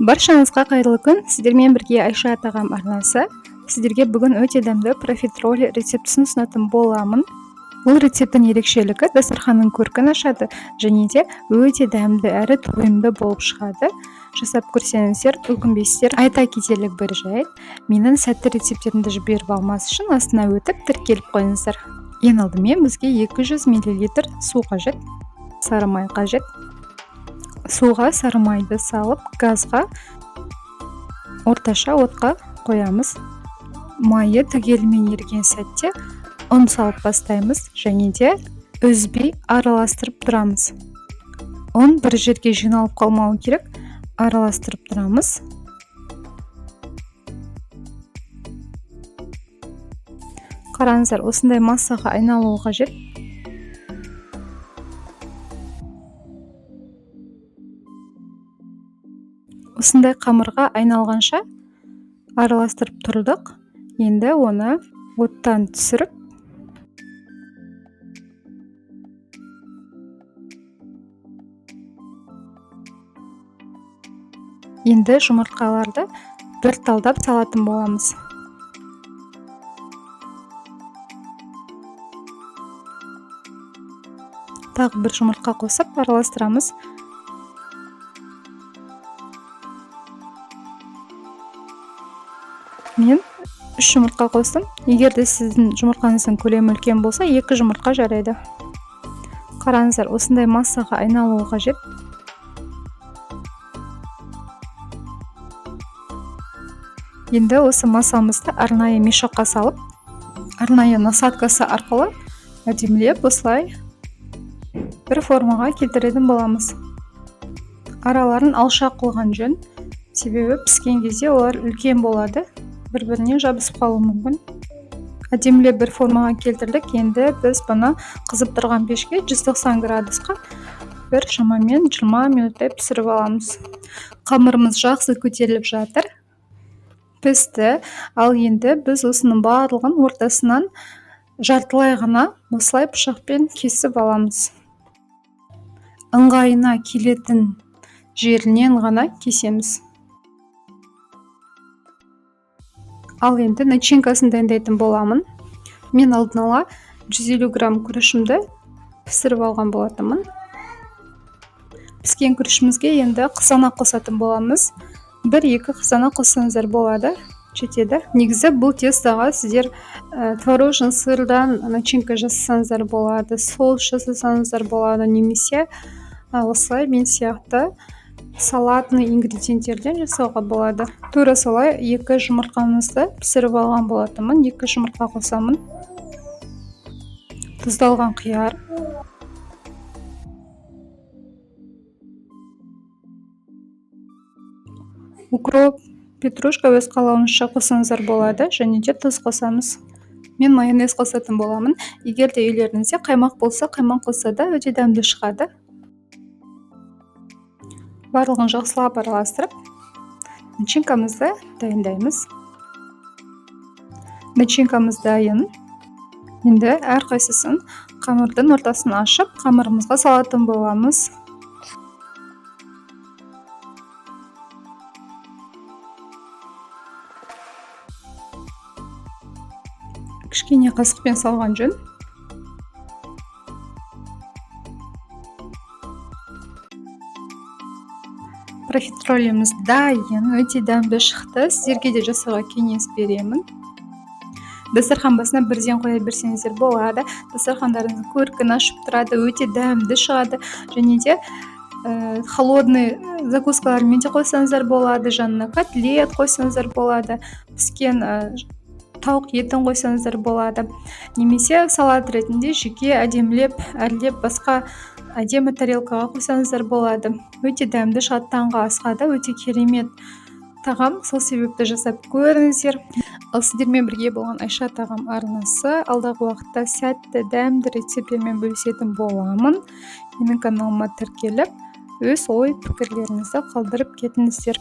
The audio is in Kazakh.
Баршаңызға қайырлы күн. Сіздермен бірге Айша тағам арнасы. Сіздерге бүгін өте дәмді профитроли рецептісін ұсынатын боламын. Бұл рецептің ерекшелігі дастарханның көркін ашады және де өте дәмді әрі тойымды болып шығады. Жасап көрсеңіздер, өкінбейсіздер. Айта кетерлік бір жайт, менің сәтті рецептерімді жіберіп алмас үшін астына өтіп тіркеліп қойыңыздар. Ең алдымен бізге 200 мл су қажет, сары май қажет. Суға сары майды салып, газға орташа отқа қоямыз. Майы түгелімен еріген сәтте ұн салып бастаймыз және де үзбей араластырып тұрамыз. Ұн бір жерге жиналып қалмауы керек, араластырып тұрамыз. Қараңыздар, осындай массаға айналуы қажет. Осындай қамырға айналғанша араластырып тұрдық. Енді оны оттан түсіріп, енді жұмыртқаларды бір талдап салатын боламыз. Тағы бір жұмыртқа қосып араластырамыз. Мен 3 жұмыртқа қостым. Егер де сіздің жұмыртқаңыздың көлемі үлкен болса, 2 жұмыртқа жарайды. Қараңыздар, осындай массаға айналуы қажет. Енді осы массамызды арнайы мешокқа салып, арнайы насадкасы арқылы әдемілеп осылай бір формаға келтіретін боламыз. Араларын алшақ қылған жөн, себебі піскен кезде олар үлкен болады, бір-біріне жабысып қалуы мүмкін. Әдемілеп бір формаға келтірдік. Енді біз бұны қызып тұрған пешке 190 градусқа бір шамамен 20 минуттай пісіріп аламыз. Қамырымыз жақсы көтеріліп жатыр, пісті. Ал енді біз осының барлығын ортасынан жартылай ғана осылай пышақпен кесіп аламыз. Ыңғайына келетін жерінен ғана кесеміз. Ал енді начинкасын дайындайтын боламын. Мен алдын ала 150 грамм күрішімді пісіріп алған болатынмын. Піскен күрішімізге енді қызанақ қосатын боламыз. 1-2 қызанақ қоссаңыздар болады, жетеді. Негізі бұл тестоға сіздер творожный сырдан начинка жасасаңыздар болады, соус жасасаңыздар болады, немесе осылай мен сияқты салатный ингредиенттерден жасауға болады. Тура солай 2 жұмыртқамызды пісіріп алған болатынмын. 2 жұмыртқа қосамын. Тұздалған қияр, укроп, петрушка өз қалауыңызша қосаңыздар болады, және де тұз қосамыз. Мен майонез қосатын боламын. Егер де үйлеріңізде қаймақ болса, қаймақ қосса да өте дәмді шығады. Барлығын жақсылап араластырып, начинкамызды дайындаймыз. Начинкамыз дайын. Енді әрқайсысын қамырдың ортасын ашып, қамырымызға салатын боламыз. Кішкене қасықпен салған жөн. Профитроліміз дайын, өте дәмді шықты. Сіздерге де жасауға кеңес беремін. Дастархан басына бірден қоя берсеңіздер болады. Дастархандарыңыздың көркін ашып тұрады, өте дәмді шығады. Және де холодный закускалармен де қойсаңыздар болады, жанына котлет қойсаңыздар болады, піскен тауық етін қойсаңыздар болады. Немесе салат ретінде жеке әдемілеп, әрлеп басқа әдемі тарелкаға қойсаңыздар болады. Өте дәмді шығады, таңғы асқа да өте керемет тағам. Сол себепті жасап көріңіздер. Ал сіздермен бірге болған Айша тағам арнасы. Алдағы уақытта сәтті дәмді рецепттермен бөлісетін боламын. Менің каналыма тіркеліп, өз ой пікірлеріңізді қалдырып кетіңіздер.